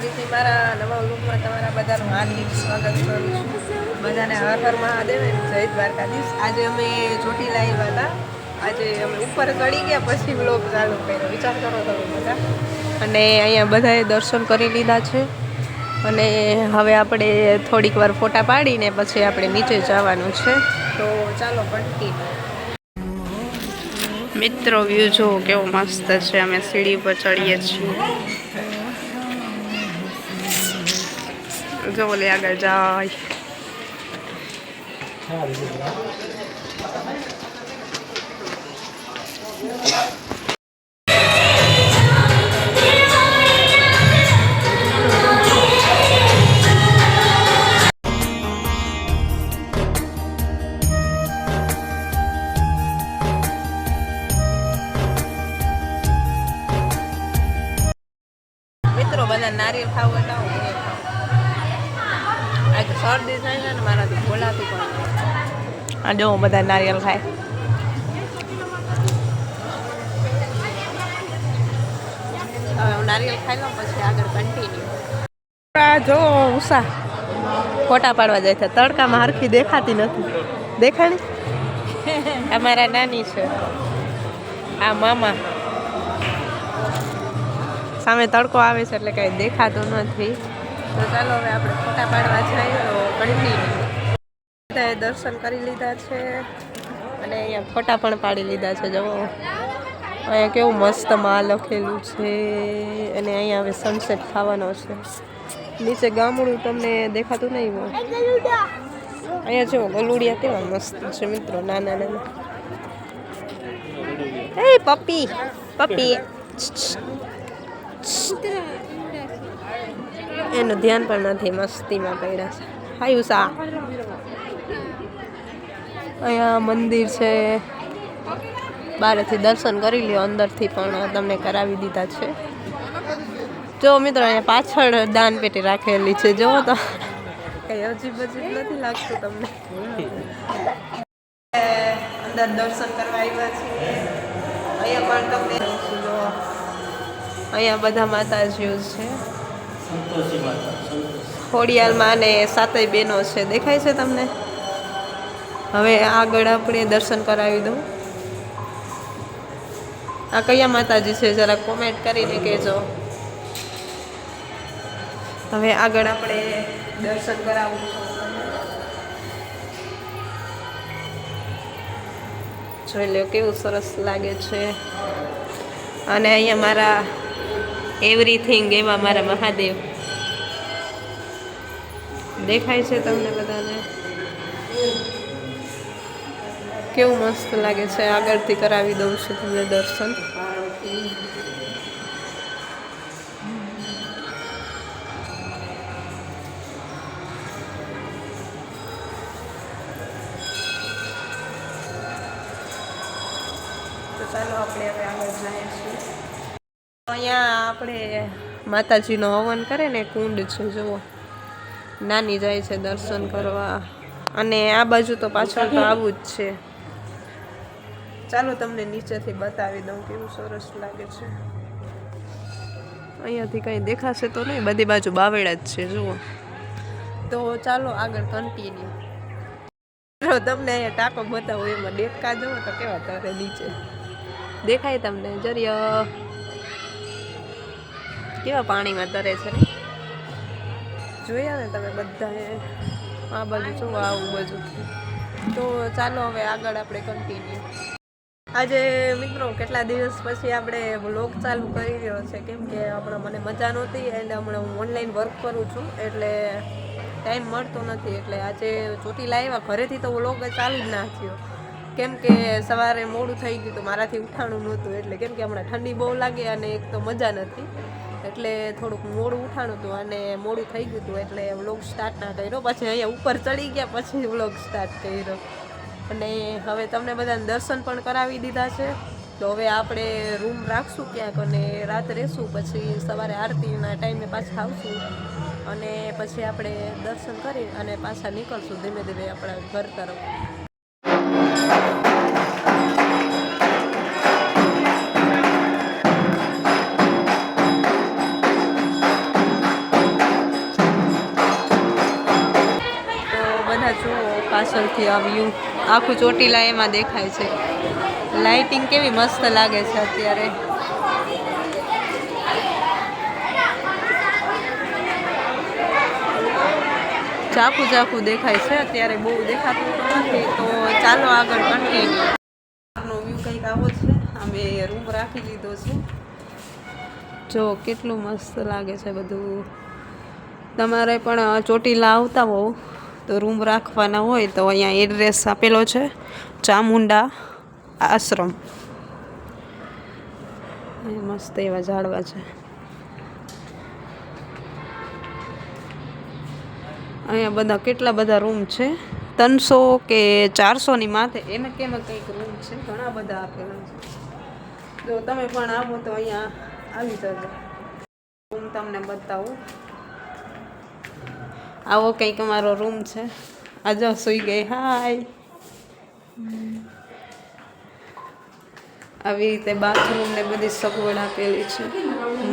ફરીથી મારા નવા વ્લોગમાં તમારા બધાનું હાર્દિક સ્વાગત કરું છું. બધાને હર હર મહાદેવ અને જય દ્વારકાધીશ. આજે અમે ચોટીલા આવ્યા હતા. આજે અમે ઉપર ચડી ગયા પછી વ્લોગ ચાલુ કર્યો. વિચાર કરો તમે બધા. અને અહીંયા બધાએ દર્શન કરી લીધા છે અને હવે આપણે થોડીક વાર ફોટા પાડીને પછી આપણે નીચે જવાનું છે. તો ચાલો કન્ટિન્યુ. મિત્રો વ્યૂ જો કેવો મસ્ત છે. અમે સીડી ઉપર ચડીએ છીએ. જો લે આગળ જાય. મિત્રો બધા નારિયેળ ખાવું હતા હું આજે શરદી થાય છે ને મારાથી બોલાતું પણ આ જો બધા નારિયેળ ખાય. હવે હું નારિયેળ ખાઈ લઉં પછી આગળ કન્ટિન્યુ. જો ઉષા ફોટા પાડવા જાય છે. તડકામાં હરખી દેખાતી નથી. દેખાણી અમારા નાની છે. આ મામા સામે તડકો આવે છે એટલે કાંઈ દેખાતું નથી. તો ચાલો હવે આપણે ફોટા પાડવા જઈએ. તો કન્ટિન્યુ. બધાએ દર્શન કરી લીધા છે અને અહીંયા ફોટા પણ પાડી લીધા છે. જુઓ અહીંયા કેવું મસ્ત માં લખેલું છે અને અહીંયા હવે સનસેટ ખાવાનો છે. નીચે ગામડું તમને દેખાતું નહીં હોય. અહીંયા જો ગલુડિયા કેવા મસ્ત છે મિત્રો. નાના નાના. એ પપ્પી પપ્પી એનું ધ્યાન પણ નથી. મસ્તીમાં પડ્યા છે. હાય ઉષા. અહીંયા મંદિર છે. બહારથી દર્શન કરી લ્યો. અંદરથી પણ તમને કરાવી દીધા છે. જો મિત્રો અહીંયા પાછળ દાન પેટી રાખેલી છે. જુઓ તો કઈ અજીબ અજીબ નથી લાગતું તમને. અંદર દર્શન કરવા આવ્યા છીએ. અહીંયા પણ તમને જો અહીંયા બધા માતાજીઓ છે. ખોડિયાલમાં અને સાતેય બહેનો છે. દેખાય છે તમને? હવે આગળ આપણે દર્શન કરાવી દઉં. આ કયા માતાજી છે જરા કોમેન્ટ કરીને કહેજો. હવે આગળ આપણે દર્શન કરાવું છું. જોઈ લો કેવું સરસ લાગે છે. અને અહીંયા મારા એવરીથિંગ એવા મારા મહાદેવ દેખાય છે તમને બધાને? કેવું મસ્ત લાગે છે. આગળથી કરાવી દઉં છું તમને દર્શન. તો ચાલો આપણે હવે આગળ જઈએ છીએ. અહીંયા આપણે માતાજીનો હવન કરે ને કુંડ છે. જુઓ નાની જાય છે દર્શન કરવા. અને આ બાજુ તો પાછળ તો આવું જ છે. ચાલો તમને નીચેથી બતાવી દઉં કેવું સરસ લાગે છે. અહીંયાથી કંઈ દેખાશે તો નહીં. બધી બાજુ બાવેડા જ છે જુઓ. તો ચાલો આગળ કન્ટિન્યુ. તમને અહીંયા ટાંકો બતાવો એમાં ડેકા જુઓ તો કેવા તરે નીચે દેખાય તમને? જરીય કેવા પાણીમાં તરે છે. જોયા ને તમે બધાએ? આ બાજુ જુઓ આવું બધું. તો ચાલો હવે આગળ આપણે કન્ટિન્યુ. આજે મિત્રો કેટલા દિવસ પછી આપણે વ્લોગ ચાલુ કરી રહ્યો છે. કેમ કે હમણાં મને મજા નહોતી એટલે હમણાં હું ઓનલાઈન વર્ક કરું છું એટલે ટાઈમ મળતો નથી. એટલે આજે ચોટીલા આવ્યા. ઘરેથી તો વ્લોગ ચાલુ જ ના થયો કેમ કે સવારે મોડું થઈ ગયું તો મારાથી ઉઠાણું નહોતું. એટલે કેમ કે હમણાં ઠંડી બહુ લાગે અને એક તો મજા નથી એટલે થોડુંક મોડું ઉઠાણું હતું અને મોડું થઈ ગયું હતું એટલે વ્લોગ સ્ટાર્ટ ના કર્યો. પછી અહીંયા ઉપર ચડી ગયા પછી વ્લોગ સ્ટાર્ટ કર્યો. અને હવે તમને બધાને દર્શન પણ કરાવી દીધા છે. તો હવે આપણે રૂમ રાખશું ક્યાંક અને રાત રહેશું. પછી સવારે આરતીના ટાઈમે પાછા આવશું અને પછી આપણે દર્શન કરી અને પાછા નીકળશું ધીમે ધીમે આપણા ઘર તરફ. પાછળથી આ વ્યૂ આખું ચોટીલા એમાં દેખાય છે. લાઇટિંગ કેવી મસ્ત લાગે છે અત્યારે. ચાકુ ચાકુ દેખાય છે અત્યારે, બહુ દેખાતું તો નથી. તો ચાલો આગળ કન્ટિન્યુ. નો વ્યૂ કંઈક આવો છે. અમે રૂમ રાખી લીધો છે. જો કેટલું મસ્ત લાગે છે બધું. તમારે પણ ચોટીલા આવતા હોવ તો રૂમ રાખવાના હોય તો અહીંયા એડ્રેસ આપેલો છે, ચામુંડા આશ્રમ. મસ્ત એવા ઝાડવા છે. અહીંયા બધા કેટલા બધા રૂમ છે, 300 કે 400 ની માથે એને કેમ કંઈક રૂમ છે, ઘણા બધા આપેલા છે. જો તમે પણ આવો તો અહીંયા આવી જજો. રૂમ તમને બતાવું. આવો કંઈક અમારો રૂમ છે. આજો સુઈ ગઈ. હાય. આવી રીતે બાથરૂમ ને બધી સગવડ આપેલી છે.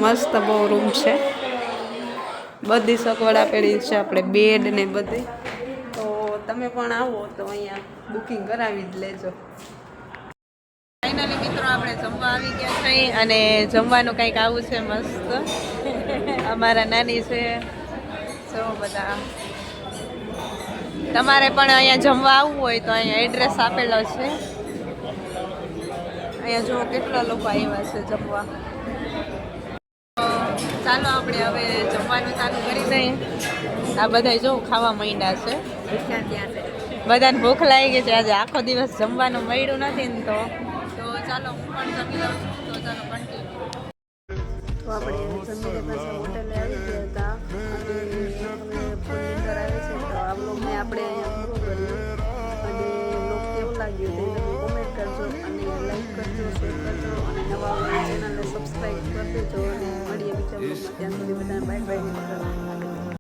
મસ્ત બહુ રૂમ છે. બધી સગવડ આપેલી છે, આપણે બેડ ને બધી. તો તમે પણ આવો તો અહીંયા બુકિંગ કરાવી જ લેજો. ફાઇનલી મિત્રો આપણે જમવા આવી ગયા છે અને જમવાનું કંઈક આવું છે મસ્ત. અમારા નાની છે. જો બધા તમારે પણ અહીંયા જમવા આવવું હોય તો અહીંયા એડ્રેસ આપેલો છે. અહીંયા જો કેટલા લોકો આવ્યા છે જમવા. ચાલો આપણે હવે જમવાનું ચાલુ કરી દઈએ. આ બધા જો ખાવા માંડ્યા છે. બધાને ભૂખ લાગી ગઈ છે. આજે આખો દિવસ જમવાનું મળ્યું નથી ને તો ચાલો હું પણ જમી લઉં છું. તો ચાલો કન્ટિન્યુ. તો આપણે જમીને પાછા હોટેલે આવી ગયા હતા અને ફોનની અંદર આવે છે. તો આ બ્લોગને આપણે અહીંયા પૂરો કર્યો. અને બ્લોગ કેવું લાગ્યું તે તમે કોમેન્ટ કરજો અને લાઈક કરજો, શેર કરજો અને નવા ચેનલને સબસ્ક્રાઈબ કરી દેજો. અને મળીએ બીજા બ્લોગમાં. ત્યાં સુધી બધાને બાય બાય.